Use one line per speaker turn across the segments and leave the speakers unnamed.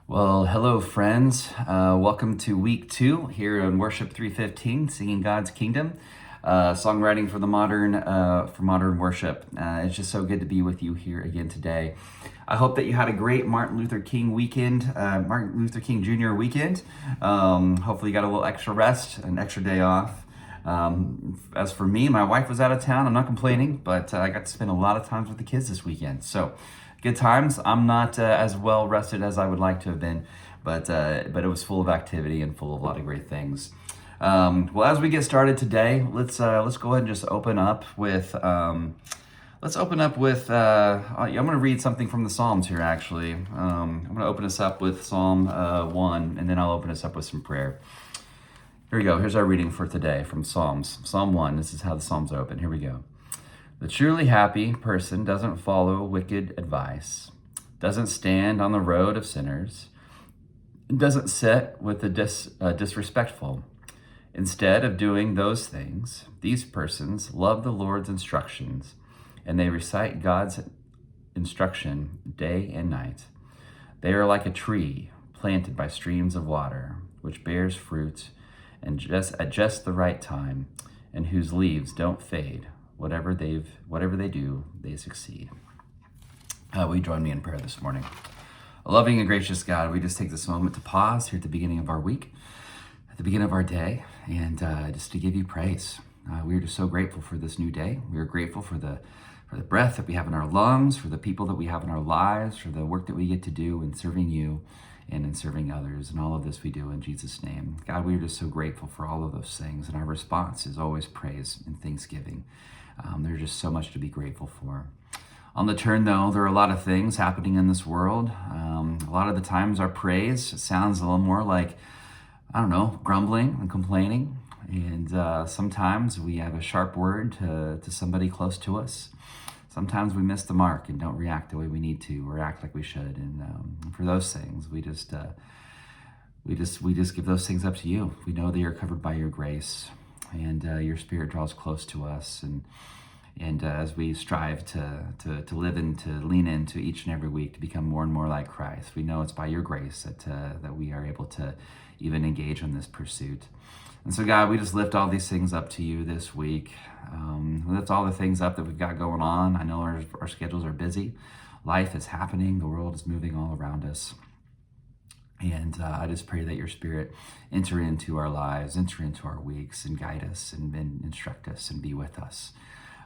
Well, hello, friends. Welcome to week 2 here in Worship 315, singing God's Kingdom, songwriting for the modern worship. It's just so good to be with you here again today. I hope that you had a great Martin Luther King weekend, Martin Luther King Jr. weekend. Hopefully, you got a little extra rest, an extra day off. As for me, my wife was out of town. I'm not complaining, but I got to spend a lot of times with the kids this weekend. So good times. I'm not as well rested as I would like to have been, but it was full of activity and full of a lot of great things. Well, as we get started today, let's go ahead and just open up with. I'm going to read something from the Psalms here. Actually, I'm going to open us up with Psalm 1, and then I'll open us up with some prayer. Here we go. Here's our reading for today from Psalms. Psalm 1. This is how the Psalms open. Here we go. The truly happy person doesn't follow wicked advice, doesn't stand on the road of sinners, doesn't sit with the disrespectful. Instead of doing those things, these persons love the Lord's instructions, and they recite God's instruction day and night. They are like a tree planted by streams of water, which bears fruit and at just the right time, and whose leaves don't fade. Whatever they do, they succeed. Will you join me in prayer this morning? A loving and gracious God, we just take this moment to pause here at the beginning of our week, at the beginning of our day, and just to give you praise. We are just so grateful for this new day. We are grateful for the breath that we have in our lungs, for the people that we have in our lives, for the work that we get to do in serving you and in serving others. And all of this we do in Jesus' name. God, we are just so grateful for all of those things. And our response is always praise and thanksgiving. There's just so much to be grateful for. On the turn, though, there are a lot of things happening in this world. A lot of the times our praise sounds a little more like, grumbling and complaining. And sometimes we have a sharp word to somebody close to us. Sometimes we miss the mark and don't react the way we need to or act like we should. And for those things, we just give those things up to you. We know that you're covered by your grace, and your Spirit draws close to us. And as we strive to live and to lean into each and every week to become more and more like Christ, we know it's by your grace that we are able to even engage in this pursuit. And so, God, we just lift all these things up to you this week. Lift all the things up that we've got going on. I know our schedules are busy. Life is happening. The world is moving all around us. And I just pray that your Spirit enter into our lives, enter into our weeks, and guide us and instruct us and be with us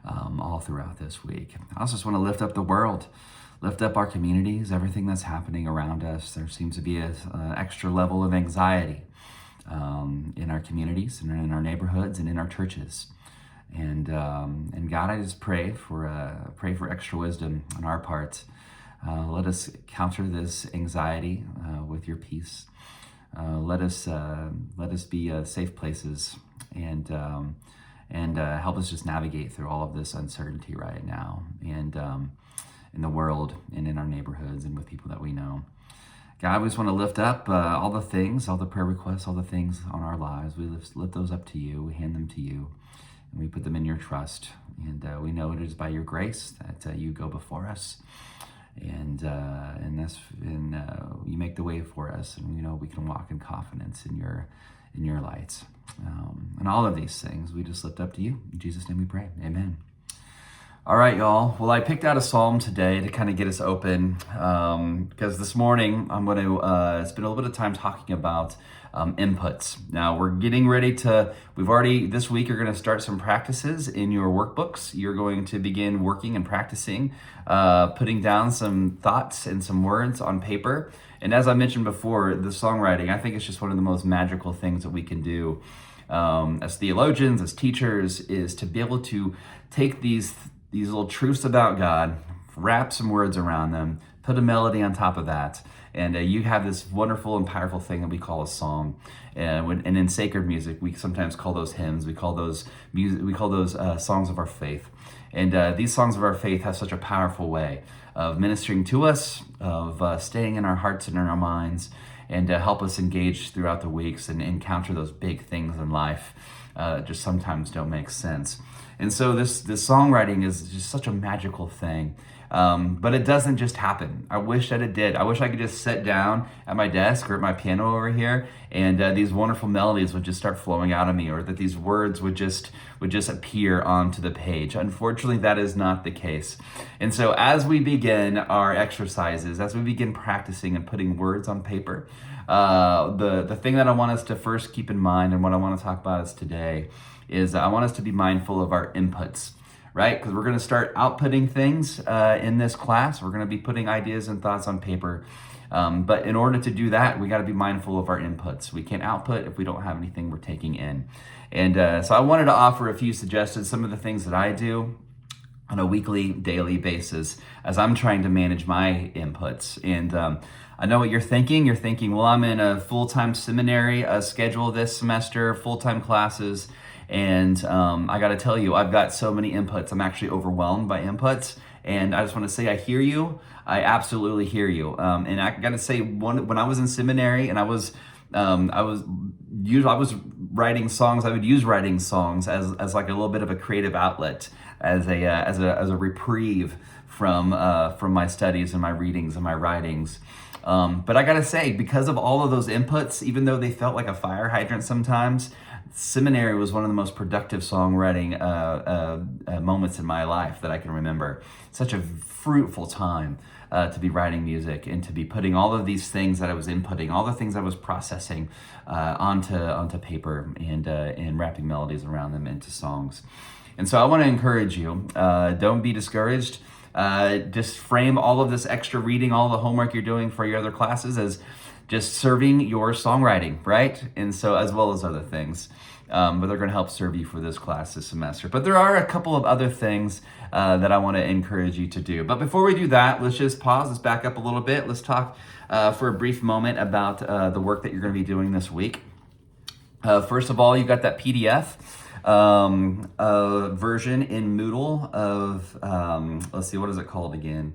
all throughout this week. I also just want to lift up the world, lift up our communities, everything that's happening around us. There seems to be an extra level of anxiety in our communities and in our neighborhoods and in our churches. And God, I just pray for extra wisdom on our part. Let us counter this anxiety with your peace. Let us be safe places and help us just navigate through all of this uncertainty right now, and in the world and in our neighborhoods and with people that we know. God, we just want to lift up all the things, all the prayer requests, all the things on our lives. We lift those up to you. We hand them to you, and we put them in your trust. And we know it is by your grace that you go before us, and you make the way for us, and we know we can walk in confidence in your light. And all of these things we just lift up to you. In Jesus' name we pray. Amen. All right, y'all. Well, I picked out a psalm today to kind of get us open because this morning I'm going to spend a little bit of time talking about inputs. Now, we're getting ready this week, you're going to start some practices in your workbooks. You're going to begin working and practicing, putting down some thoughts and some words on paper. And as I mentioned before, the songwriting, I think it's just one of the most magical things that we can do as theologians, as teachers, is to be able to take these little truths about God, wrap some words around them, put a melody on top of that, and you have this wonderful and powerful thing that we call a song. And in sacred music, we sometimes call those hymns. We call those songs of our faith. And these songs of our faith have such a powerful way of ministering to us, of staying in our hearts and in our minds, and help us engage throughout the weeks and encounter those big things in life just sometimes don't make sense. And so this songwriting is just such a magical thing. But it doesn't just happen. I wish that it did. I wish I could just sit down at my desk or at my piano over here, and these wonderful melodies would just start flowing out of me, or that these words would just appear onto the page. Unfortunately, that is not the case. And so as we begin our exercises, as we begin practicing and putting words on paper, the thing that I want us to first keep in mind, and what I want to talk about is today, is I want us to be mindful of our inputs, right? Because we're going to start outputting things in this class. We're going to be putting ideas and thoughts on paper. But in order to do that, we got to be mindful of our inputs. We can't output if we don't have anything we're taking in. And so I wanted to offer a few suggestions, some of the things that I do on a weekly, daily basis as I'm trying to manage my inputs. And I know what you're thinking. You're thinking, well, I'm in a full-time seminary schedule this semester, full-time classes. And I got to tell you, I've got so many inputs. I'm actually overwhelmed by inputs. And I just want to say, I hear you. I absolutely hear you. And I got to say, when I was in seminary and I was writing songs, I would use writing songs as like a little bit of a creative outlet, as a reprieve from my studies and my readings and my writings. But I got to say, because of all of those inputs, even though they felt like a fire hydrant sometimes, seminary was one of the most productive songwriting moments in my life that I can remember. Such a fruitful time to be writing music and to be putting all of these things that I was inputting, all the things I was processing onto paper and wrapping melodies around them into songs. And so I want to encourage you, don't be discouraged. Just frame all of this extra reading, all the homework you're doing for your other classes as just serving your songwriting, right? And so, as well as other things. But they're going to help serve you for this class this semester. But there are a couple of other things that I want to encourage you to do. But before we do that, let's just pause. Let's back up a little bit. Let's talk for a brief moment about the work that you're going to be doing this week. First of all, you've got that PDF version in Moodle of, let's see, what is it called again?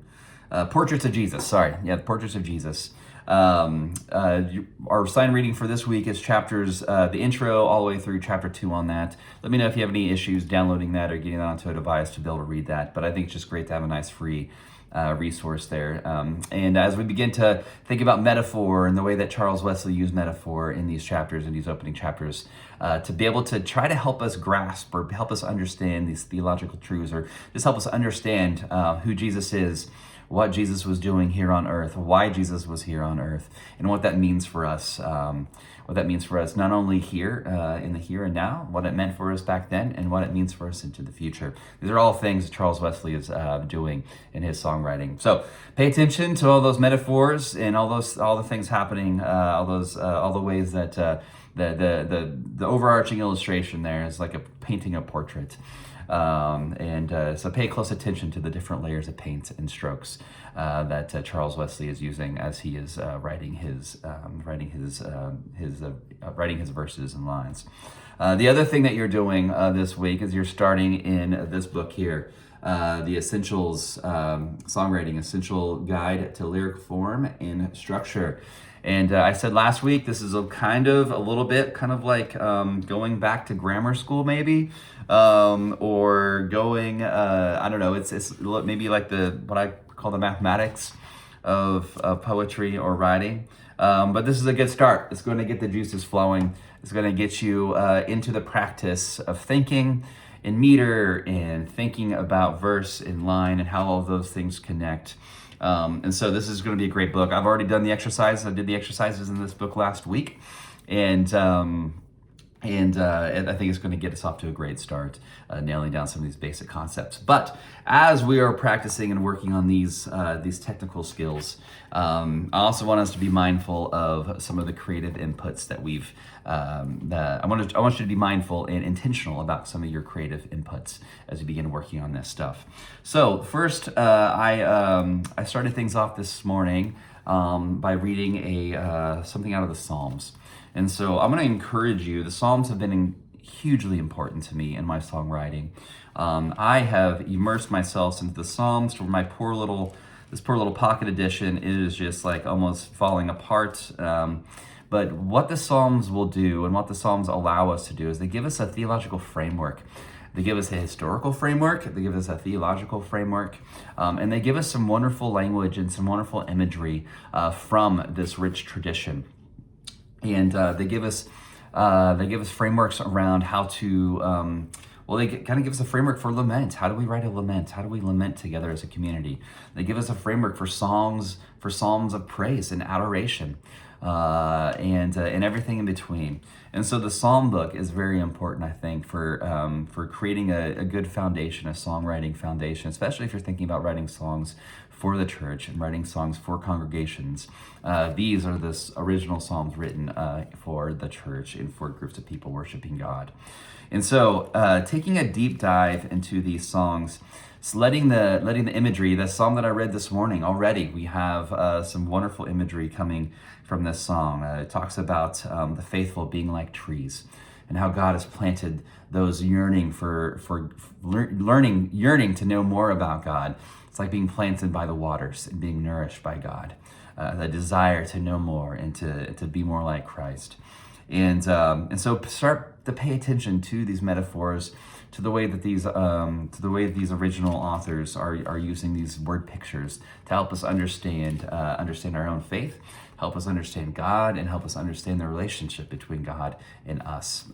Portraits of Jesus. Sorry. Yeah, Portraits of Jesus. Our assigned reading for this week is chapters, the intro all the way through chapter 2 on that. Let me know if you have any issues downloading that or getting that onto a device to be able to read that. But I think it's just great to have a nice free resource there. And as we begin to think about metaphor and the way that Charles Wesley used metaphor in these chapters, in these opening chapters, to be able to try to help us grasp or help us understand these theological truths, or just help us understand who Jesus is, what Jesus was doing here on earth, why Jesus was here on earth, and what that means for us. What that means for us, not only here in the here and now, what it meant for us back then, and what it means for us into the future. These are all things that Charles Wesley is doing in his songwriting. So pay attention to all those metaphors and all the things happening, all the ways that the overarching illustration there is like painting a portrait. So pay close attention to the different layers of paint and strokes that Charles Wesley is using as he is writing his verses and lines. The other thing that you're doing this week is you're starting in this book here, the Essentials Songwriting Essential Guide to Lyric Form and Structure. And I said last week, this is a little bit like going back to grammar school, maybe, or going, I don't know, it's maybe like what I call the mathematics of poetry or writing. But this is a good start. It's going to get the juices flowing. It's going to get you into the practice of thinking in meter and thinking about verse and line and how all of those things connect. And so this is going to be a great book. I've already done the exercises. I did the exercises in this book last week, and I think it's going to get us off to a great start, nailing down some of these basic concepts. But as we are practicing and working on these technical skills, I also want us to be mindful of some of the creative inputs that we've. I want you to be mindful and intentional about some of your creative inputs as you begin working on this stuff. So first, I started things off this morning by reading something out of the Psalms. And so I'm going to encourage you. The Psalms have been hugely important to me in my songwriting. I have immersed myself into the Psalms to where this poor little pocket edition is just like almost falling apart. But what the Psalms will do and what the Psalms allow us to do is they give us a theological framework They give us a historical framework, they give us a theological framework, and they give us some wonderful language and some wonderful imagery from this rich tradition. And they give us frameworks around how to. They kind of give us a framework for lament. How do we write a lament? How do we lament together as a community? They give us a framework for songs, for psalms of praise and adoration, and everything in between. And so the Psalm book is very important, I think, for creating a good foundation, a songwriting foundation, especially if you're thinking about writing songs for the church and writing songs for congregations. These are the original psalms written for the church and for groups of people worshiping God. And so taking a deep dive into these songs, letting the imagery, the psalm that I read this morning, already we have some wonderful imagery coming from this song. It talks about the faithful being like trees, and how God has planted those yearning yearning to know more about God. It's like being planted by the waters and being nourished by God, the desire to know more and to be more like Christ. And so start to pay attention to these metaphors, to the way that these original authors are using these word pictures to help us understand our own faith, help us understand God, and help us understand the relationship between God and us,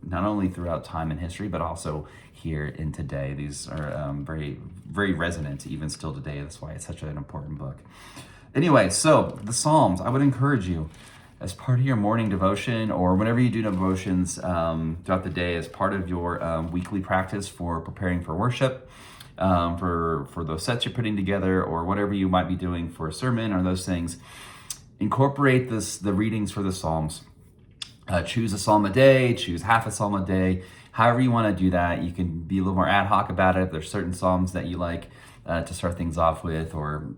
not only throughout time and history, but also here in today. These are very, very resonant even still today. That's why it's such an important book. Anyway, so the Psalms, I would encourage you, as part of your morning devotion, or whenever you do devotions throughout the day, as part of your weekly practice for preparing for worship, for those sets you're putting together, or whatever you might be doing for a sermon or those things, incorporate the readings for the Psalms. Choose a psalm a day, choose half a psalm a day. However you want to do that, you can be a little more ad hoc about it. If there's certain psalms that you like to start things off with, or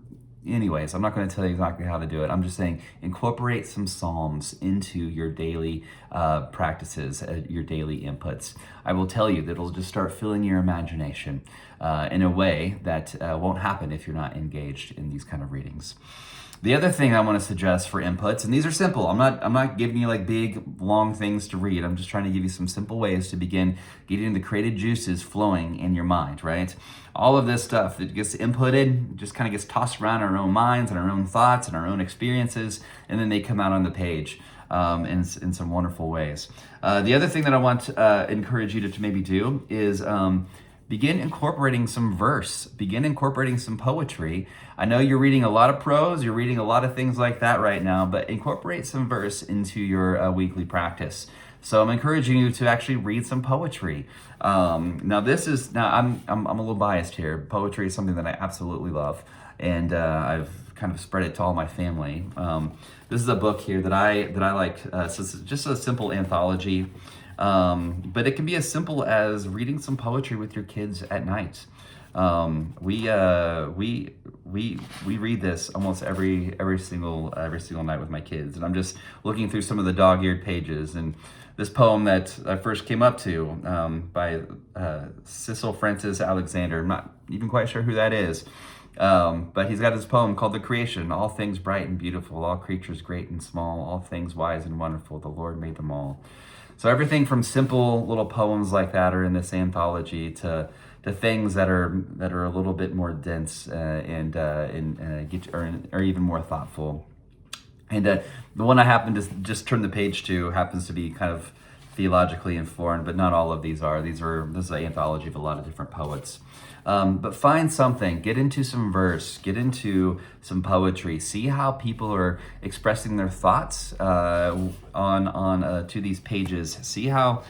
anyways, I'm not going to tell you exactly how to do it. I'm just saying incorporate some psalms into your daily practices, your daily inputs. I will tell you that it'll just start filling your imagination in a way that won't happen if you're not engaged in these kind of readings. The other thing I want to suggest for inputs, and these are simple. I'm not giving you like big, long things to read. I'm just trying to give you some simple ways to begin getting the creative juices flowing in your mind, right? All of this stuff that gets inputted just kind of gets tossed around in our own minds and our own thoughts and our own experiences, and then they come out on the page in some wonderful ways. The other thing that I want to encourage you to maybe do is begin incorporating some verse, begin incorporating some poetry. I know you're reading a lot of prose, you're reading a lot of things like that right now, but incorporate some verse into your weekly practice. So I'm encouraging you to actually read some poetry. I'm a little biased here. Poetry is something that I absolutely love, and I've kind of spread it to all my family. This is a book here that I like. So it's just a simple anthology. But it can be as simple as reading some poetry with your kids at night. We read this almost every single night with my kids, and I'm just looking through some of the dog-eared pages, and this poem that I first came up to by Cecil Francis Alexander. I'm not even quite sure who that is. But he's got his poem called The Creation. All things bright and beautiful, all creatures great and small, all things wise and wonderful, the Lord made them all. So everything from simple little poems like that are in this anthology to things that are a little bit more dense or even more thoughtful. And the one I happen to just turn the page to happens to be kind of theologically informed, but not all of these are. This is an anthology of a lot of different poets. But find something, get into some verse, get into some poetry, see how people are expressing their thoughts to these pages, see how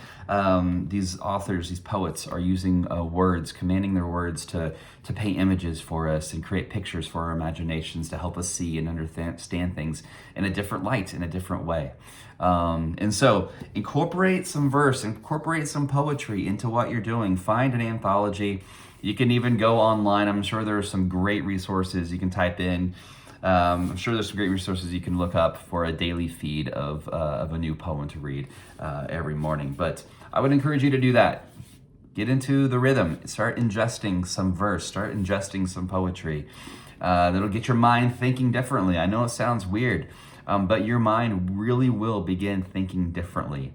these authors, these poets are using words, commanding their words to paint images for us and create pictures for our imaginations to help us see and understand things in a different light, in a different way. And so incorporate some verse, incorporate some poetry into what you're doing. Find an anthology. You can even go online. I'm sure there are some great resources you can type in. I'm sure there's some great resources you can look up for a daily feed of a new poem to read every morning. But I would encourage you to do that. Get into the rhythm. Start ingesting some verse. Start ingesting some poetry. That'll get your mind thinking differently. I know it sounds weird, but your mind really will begin thinking differently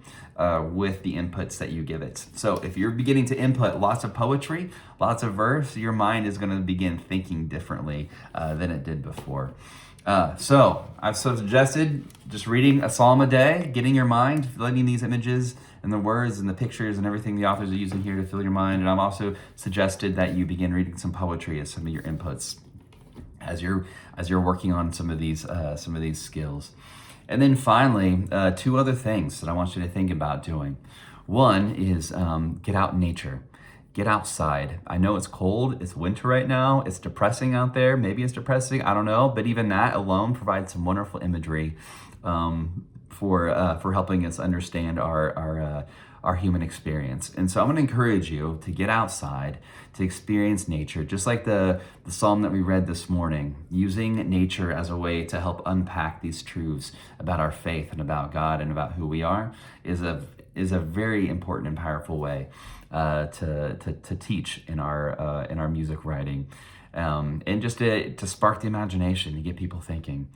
with the inputs that you give it. So if you're beginning to input lots of poetry, lots of verse, your mind is going to begin thinking differently than it did before. So I've suggested just reading a psalm a day, getting your mind, letting these images and the words and the pictures and everything the authors are using here to fill your mind. And I've also suggested that you begin reading some poetry as some of your inputs as you're working on some of these skills. And then finally, two other things that I want you to think about doing. One is get out in nature. Get outside. I know it's cold, it's winter right now, it's depressing out there. Maybe it's depressing, I don't know, but even that alone provides some wonderful imagery for helping us understand our human experience. And so I'm going to encourage you to get outside, to experience nature, just like the psalm that we read this morning. Using nature as a way to help unpack these truths about our faith and about God and about who we are is a very important and powerful way to teach in our music writing, and just to spark the imagination, to get people thinking.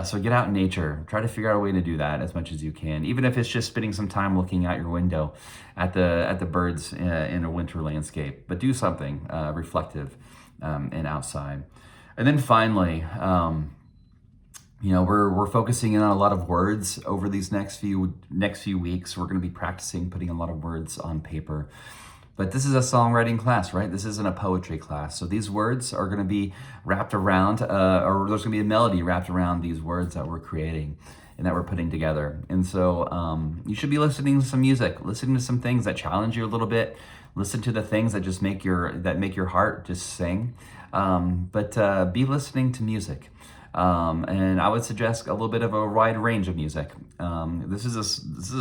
So get out in nature. Try to figure out a way to do that as much as you can, even if it's just spending some time looking out your window at the birds in a winter landscape. But do something reflective and outside. And then finally, we're focusing in on a lot of words over these next few weeks. We're going to be practicing putting a lot of words on paper. But this is a songwriting class, right? This isn't a poetry class. So these words are going to be wrapped around, or there's going to be a melody wrapped around these words that we're creating and that we're putting together. And so you should be listening to some music, listening to some things that challenge you a little bit. Listen to the things that just make your heart just sing. But be listening to music. And I would suggest a little bit of a wide range of music. This is a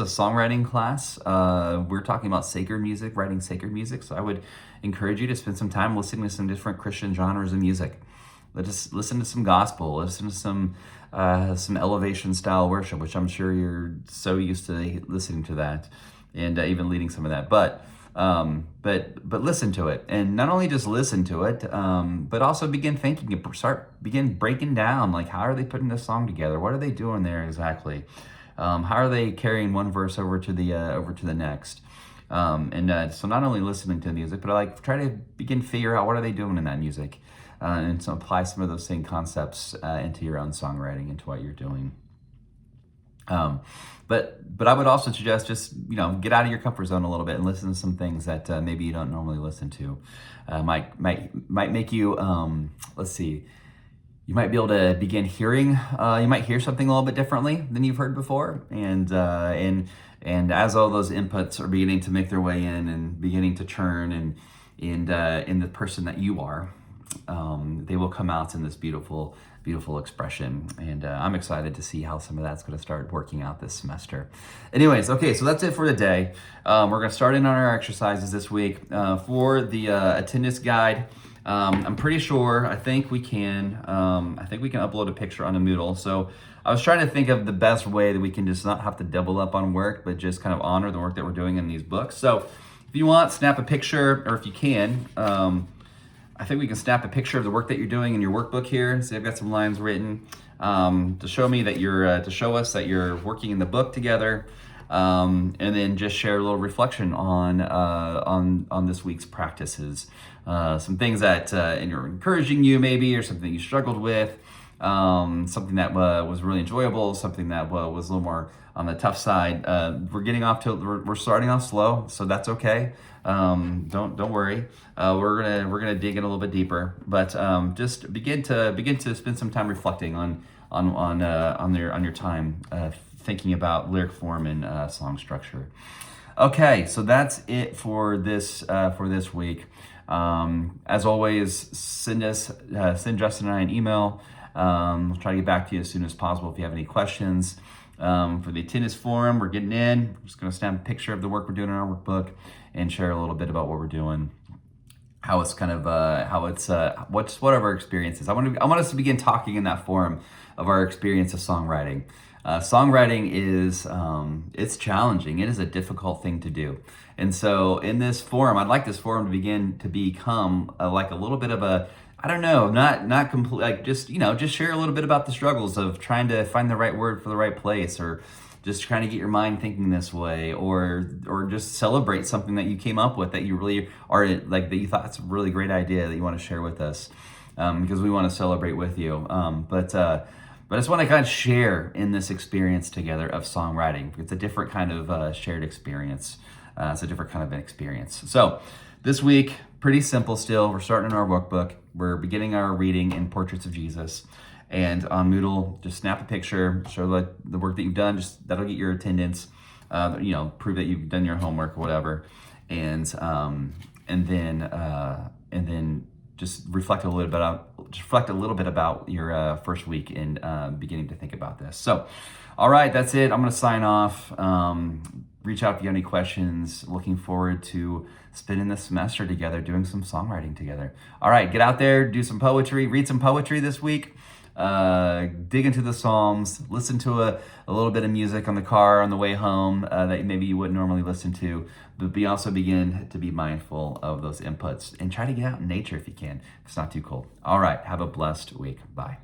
songwriting class. We're talking about sacred music, writing sacred music. So I would encourage you to spend some time listening to some different Christian genres of music. Let's listen to some gospel. Listen to some elevation style worship, which I'm sure you're so used to listening to that, and even leading some of that. But listen to it, and not only just listen to it, but also begin thinking, begin breaking down, like, how are they putting this song together? What are they doing there exactly? How are they carrying one verse over to the next? So not only listening to music, but try to begin figure out what are they doing in that music, and so apply some of those same concepts into your own songwriting, into what you're doing. But I would also suggest just, get out of your comfort zone a little bit and listen to some things that maybe you don't normally listen to. Might make you, let's see, you might be able to begin hearing, you might hear something a little bit differently than you've heard before. And as all those inputs are beginning to make their way in and beginning to churn and in the person that you are, they will come out in this beautiful expression. And I'm excited to see how some of that's going to start working out this semester. Anyways, okay, so that's it for today. We're going to start in on our exercises this week. For the attendance guide, I'm pretty sure, I think we can upload a picture on the Moodle. So I was trying to think of the best way that we can just not have to double up on work, but just kind of honor the work that we're doing in these books. So if you want, snap a picture, or if you can, I think we can snap a picture of the work that you're doing in your workbook here. See, I've got some lines written to show me that to show us that you're working in the book together, and then just share a little reflection on this week's practices, some things that are encouraging you maybe, or something you struggled with, something that was really enjoyable, something that was a little more on the tough side. We're starting off slow, so that's okay. Don't worry. We're gonna dig in a little bit deeper, but just begin to spend some time reflecting on your time, thinking about lyric form and song structure. Okay, so that's it for this week. As always, send Justin and I an email. We'll try to get back to you as soon as possible if you have any questions. For the attendance forum, we're getting in. We're just going to snap a picture of the work we're doing in our workbook and share a little bit about what we're doing, how it's kind of what our experience is. I want us to begin talking in that forum of our experience of songwriting. Songwriting is it's challenging. It is a difficult thing to do, and so in this forum, I'd like this forum to begin to become like a little bit of I don't know, not complete, like just, just share a little bit about the struggles of trying to find the right word for the right place, or just trying to get your mind thinking this way, or just celebrate something that you came up with that you really are like, that you thought it's a really great idea that you want to share with us, because we want to celebrate with you. But I just want to kind of share in this experience together of songwriting. It's a different kind of shared experience. It's a different kind of an experience. So this week, pretty simple still. We're starting in our workbook. We're beginning our reading in Portraits of Jesus. And on Moodle, just snap a picture, show the work that you've done. Just that'll get your attendance. Prove that you've done your homework or whatever. And then just reflect a little bit about your first week and beginning to think about this. So, all right, that's it. I'm going to sign off. Reach out if you have any questions. Looking forward to spending this semester together, doing some songwriting together. All right, get out there, do some poetry, read some poetry this week. Dig into the Psalms, listen to a little bit of music on the car on the way home that maybe you wouldn't normally listen to, but also begin to be mindful of those inputs and try to get out in nature if you can, if it's not too cold. All right, have a blessed week. Bye.